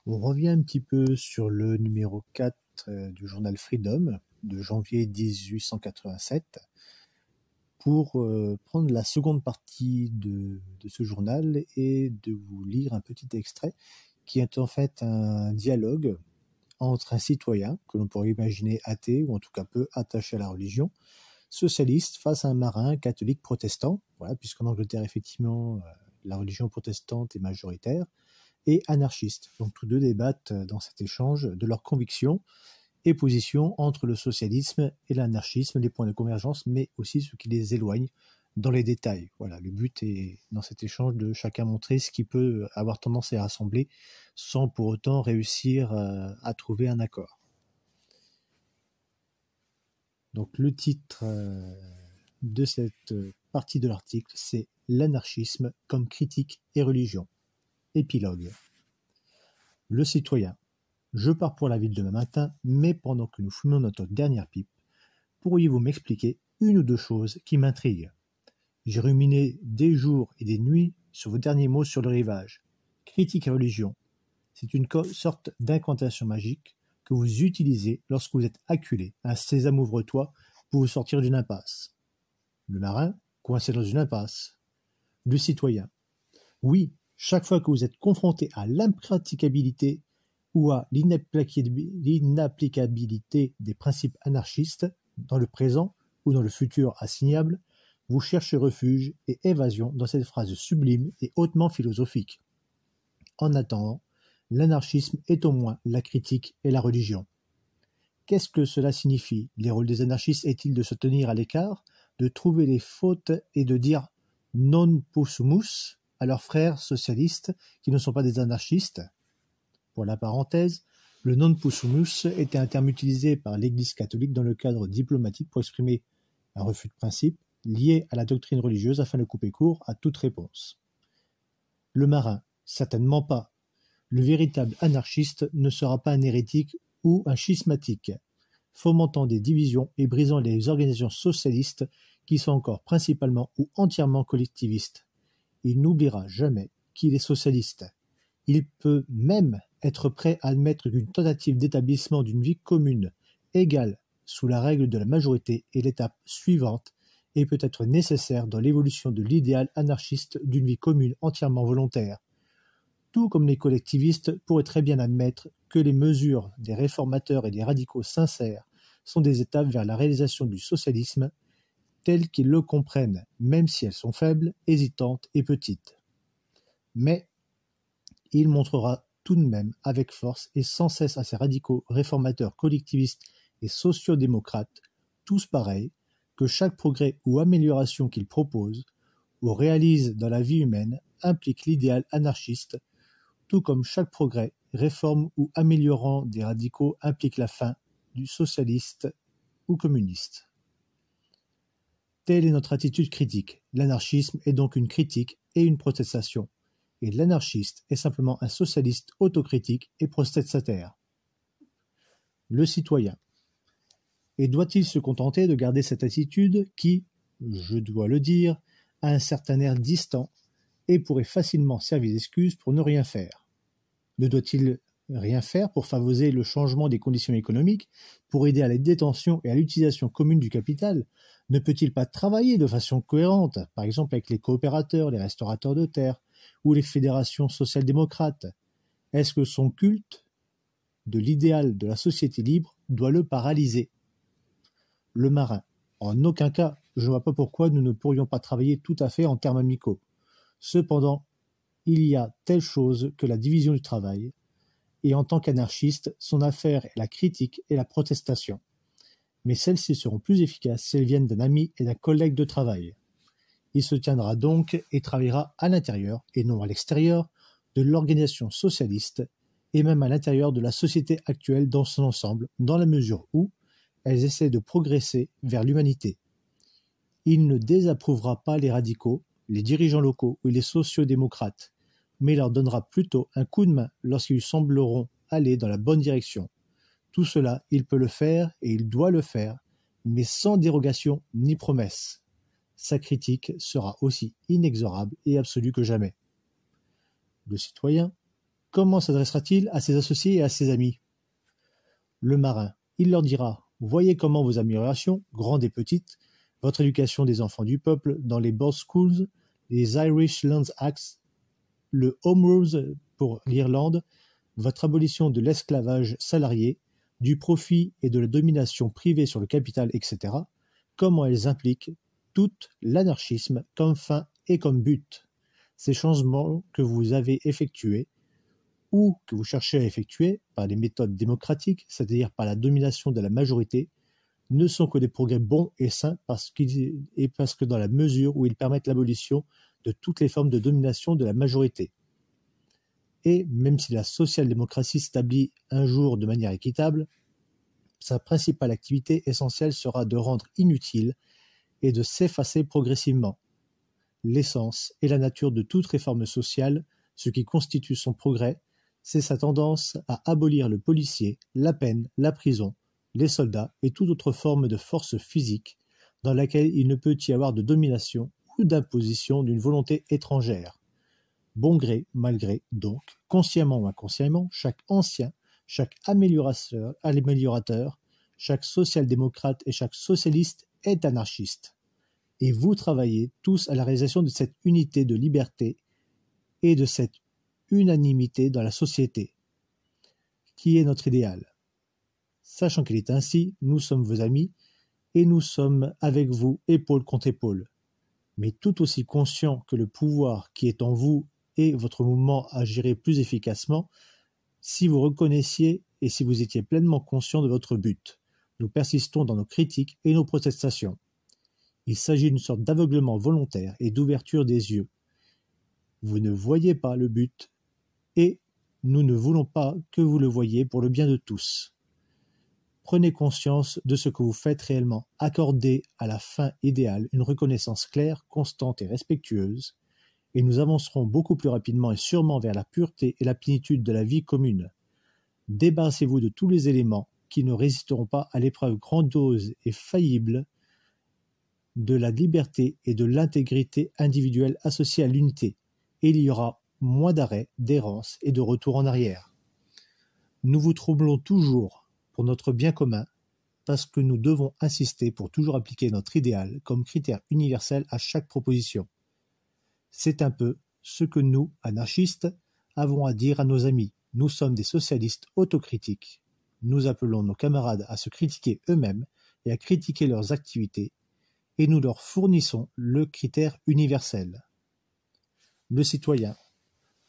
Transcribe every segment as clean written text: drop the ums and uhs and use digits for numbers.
On revient un petit peu sur le numéro 4 du journal Freedom de janvier 1887 pour prendre la seconde partie de ce journal et de vous lire un petit extrait qui est en fait un dialogue entre un citoyen, que l'on pourrait imaginer athée ou en tout cas peu attaché à la religion, socialiste face à un marin catholique protestant, voilà, puisqu'en Angleterre effectivement la religion protestante est majoritaire, et anarchistes. Donc tous deux débattent dans cet échange de leurs convictions et positions entre le socialisme et l'anarchisme, les points de convergence, mais aussi ce qui les éloigne dans les détails. Voilà, le but est dans cet échange de chacun montrer ce qui peut avoir tendance à rassembler sans pour autant réussir à trouver un accord. Donc le titre de cette partie de l'article, c'est l'anarchisme comme critique et religion. Épilogue. Le citoyen. Je pars pour la ville demain matin, mais pendant que nous fumons notre dernière pipe, pourriez-vous m'expliquer une ou deux choses qui m'intriguent? J'ai ruminé des jours et des nuits sur vos derniers mots sur le rivage. Critique et religion. C'est une sorte d'incantation magique que vous utilisez lorsque vous êtes acculé. Un sésame ouvre-toi pour vous sortir d'une impasse. Le marin, coincé dans une impasse. Le citoyen. Oui, chaque fois que vous êtes confronté à l'impraticabilité ou à l'inapplicabilité des principes anarchistes, dans le présent ou dans le futur assignable, vous cherchez refuge et évasion dans cette phrase sublime et hautement philosophique. En attendant, l'anarchisme est au moins la critique et la religion. Qu'est-ce que cela signifie? Les rôles des anarchistes est-il de se tenir à l'écart, de trouver les fautes et de dire non possumus à leurs frères socialistes qui ne sont pas des anarchistes? Pour la parenthèse, le non possumus était un terme utilisé par l'Église catholique dans le cadre diplomatique pour exprimer un refus de principe lié à la doctrine religieuse afin de couper court à toute réponse. Le marin, certainement pas. Le véritable anarchiste ne sera pas un hérétique ou un schismatique, fomentant des divisions et brisant les organisations socialistes qui sont encore principalement ou entièrement collectivistes. Il n'oubliera jamais qu'il est socialiste. Il peut même être prêt à admettre qu'une tentative d'établissement d'une vie commune égale sous la règle de la majorité est l'étape suivante et peut être nécessaire dans l'évolution de l'idéal anarchiste d'une vie commune entièrement volontaire. Tout comme les collectivistes pourraient très bien admettre que les mesures des réformateurs et des radicaux sincères sont des étapes vers la réalisation du socialisme telles qu'ils le comprennent, même si elles sont faibles, hésitantes et petites. Mais il montrera tout de même avec force et sans cesse à ces radicaux réformateurs collectivistes et sociodémocrates, tous pareils, que chaque progrès ou amélioration qu'ils proposent ou réalisent dans la vie humaine implique l'idéal anarchiste, tout comme chaque progrès, réforme ou améliorant des radicaux implique la fin du socialiste ou communiste. Telle est notre attitude critique. L'anarchisme est donc une critique et une protestation. Et l'anarchiste est simplement un socialiste autocritique et protestataire. Le citoyen. Et doit-il se contenter de garder cette attitude qui, je dois le dire, a un certain air distant et pourrait facilement servir d'excuse pour ne rien faire? Ne doit-il rien faire pour favoriser le changement des conditions économiques, pour aider à la détention et à l'utilisation commune du capital? Ne peut-il pas travailler de façon cohérente, par exemple avec les coopérateurs, les restaurateurs de terre, ou les fédérations social-démocrates? Est-ce que son culte de l'idéal de la société libre doit le paralyser? Le marin. En aucun cas, je ne vois pas pourquoi nous ne pourrions pas travailler tout à fait en termes amicaux. Cependant, il y a telle chose que la division du travail, et en tant qu'anarchiste, son affaire est la critique et la protestation. Mais celles-ci seront plus efficaces si elles viennent d'un ami et d'un collègue de travail. Il se tiendra donc et travaillera à l'intérieur, et non à l'extérieur, de l'organisation socialiste, et même à l'intérieur de la société actuelle dans son ensemble, dans la mesure où elles essaient de progresser vers l'humanité. Il ne désapprouvera pas les radicaux, les dirigeants locaux ou les sociodémocrates, mais leur donnera plutôt un coup de main lorsqu'ils sembleront aller dans la bonne direction. Tout cela, il peut le faire et il doit le faire, mais sans dérogation ni promesse. Sa critique sera aussi inexorable et absolue que jamais. Le citoyen, comment s'adressera-t-il à ses associés et à ses amis? Le marin, il leur dira: voyez comment vos améliorations, grandes et petites, votre éducation des enfants du peuple dans les board schools, les Irish Lands Acts, le Home Rules pour l'Irlande, votre abolition de l'esclavage salarié, du profit et de la domination privée sur le capital, etc., comment elles impliquent tout l'anarchisme comme fin et comme but. Ces changements que vous avez effectués ou que vous cherchez à effectuer par des méthodes démocratiques, c'est-à-dire par la domination de la majorité, ne sont que des progrès bons et sains parce que dans la mesure où ils permettent l'abolition de toutes les formes de domination de la majorité. Et même si la social-démocratie s'établit un jour de manière équitable, sa principale activité essentielle sera de rendre inutile et de s'effacer progressivement. L'essence et la nature de toute réforme sociale, ce qui constitue son progrès, c'est sa tendance à abolir le policier, la peine, la prison, les soldats et toute autre forme de force physique dans laquelle il ne peut y avoir de domination ou d'imposition d'une volonté étrangère. Bon gré, mal gré, donc, consciemment ou inconsciemment, chaque ancien, chaque améliorateur, chaque social-démocrate et chaque socialiste est anarchiste. Et vous travaillez tous à la réalisation de cette unité de liberté et de cette unanimité dans la société, qui est notre idéal. Sachant qu'il est ainsi, nous sommes vos amis, et nous sommes avec vous épaule contre épaule. Mais tout aussi conscient que le pouvoir qui est en vous et votre mouvement agirait plus efficacement si vous reconnaissiez et si vous étiez pleinement conscient de votre but. Nous persistons dans nos critiques et nos protestations. Il s'agit d'une sorte d'aveuglement volontaire et d'ouverture des yeux. Vous ne voyez pas le but et nous ne voulons pas que vous le voyiez pour le bien de tous. Prenez conscience de ce que vous faites réellement. Accordez à la fin idéale une reconnaissance claire, constante et respectueuse, et nous avancerons beaucoup plus rapidement et sûrement vers la pureté et la plénitude de la vie commune. Débarrassez-vous de tous les éléments qui ne résisteront pas à l'épreuve grandiose et faillible de la liberté et de l'intégrité individuelle associée à l'unité, et il y aura moins d'arrêt, d'errance et de retour en arrière. Nous vous troublons toujours pour notre bien commun, parce que nous devons insister pour toujours appliquer notre idéal comme critère universel à chaque proposition. C'est un peu ce que nous, anarchistes, avons à dire à nos amis. Nous sommes des socialistes autocritiques. Nous appelons nos camarades à se critiquer eux-mêmes et à critiquer leurs activités, et nous leur fournissons le critère universel. Le citoyen,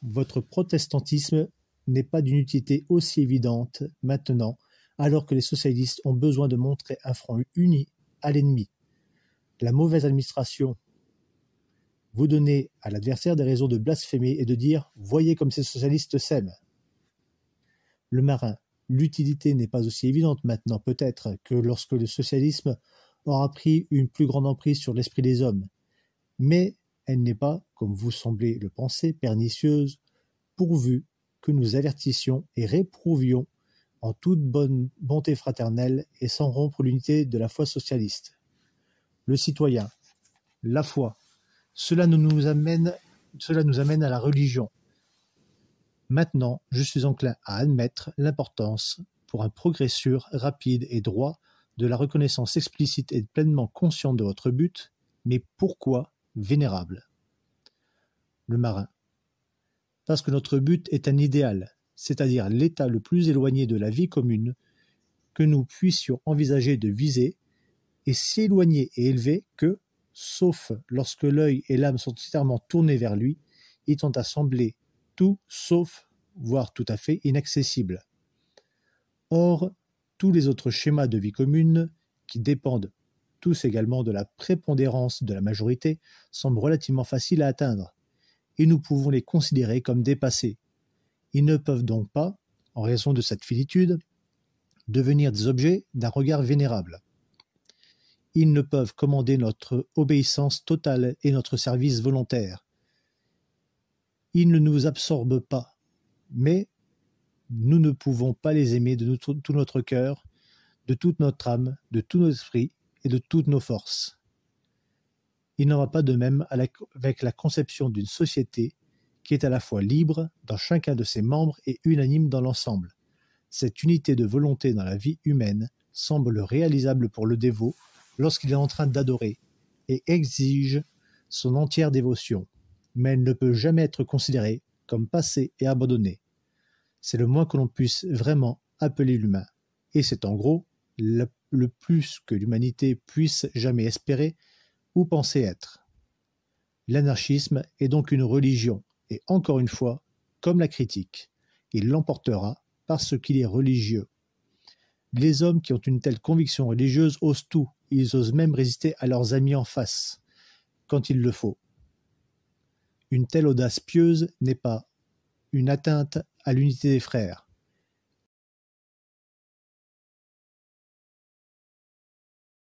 votre protestantisme n'est pas d'une utilité aussi évidente maintenant, alors que les socialistes ont besoin de montrer un front uni à l'ennemi. La mauvaise administration, vous donnez à l'adversaire des raisons de blasphémer et de dire « Voyez comme ces socialistes s'aiment ». Le marin, l'utilité n'est pas aussi évidente maintenant peut-être que lorsque le socialisme aura pris une plus grande emprise sur l'esprit des hommes, mais elle n'est pas, comme vous semblez le penser, pernicieuse, pourvu que nous avertissions et réprouvions en toute bonne bonté fraternelle et sans rompre l'unité de la foi socialiste. Le citoyen, la foi, cela nous amène à la religion. Maintenant, je suis enclin à admettre l'importance, pour un progrès sûr, rapide et droit, de la reconnaissance explicite et pleinement consciente de votre but, mais pourquoi vénérable? Le marin. Parce que notre but est un idéal, c'est-à-dire l'état le plus éloigné de la vie commune que nous puissions envisager de viser, et si éloigné et élevé que, sauf lorsque l'œil et l'âme sont entièrement tournés vers lui, il tend à sembler tout sauf, voire tout à fait inaccessible. Or, tous les autres schémas de vie commune, qui dépendent tous également de la prépondérance de la majorité, semblent relativement faciles à atteindre, et nous pouvons les considérer comme dépassés. Ils ne peuvent donc pas, en raison de cette finitude, devenir des objets d'un regard vénérable. Ils ne peuvent commander notre obéissance totale et notre service volontaire. Ils ne nous absorbent pas, mais nous ne pouvons pas les aimer de tout notre cœur, de toute notre âme, de tout notre esprit et de toutes nos forces. Il n'en va pas de même avec la conception d'une société qui est à la fois libre dans chacun de ses membres et unanime dans l'ensemble. Cette unité de volonté dans la vie humaine semble réalisable pour le dévot lorsqu'il est en train d'adorer et exige son entière dévotion, mais elle ne peut jamais être considérée comme passée et abandonnée. C'est le moins que l'on puisse vraiment appeler l'humain, et c'est en gros le plus que l'humanité puisse jamais espérer ou penser être. L'anarchisme est donc une religion, et encore une fois, comme la critique, il l'emportera parce qu'il est religieux. Les hommes qui ont une telle conviction religieuse osent tout, ils osent même résister à leurs amis en face, quand il le faut. Une telle audace pieuse n'est pas une atteinte à l'unité des frères,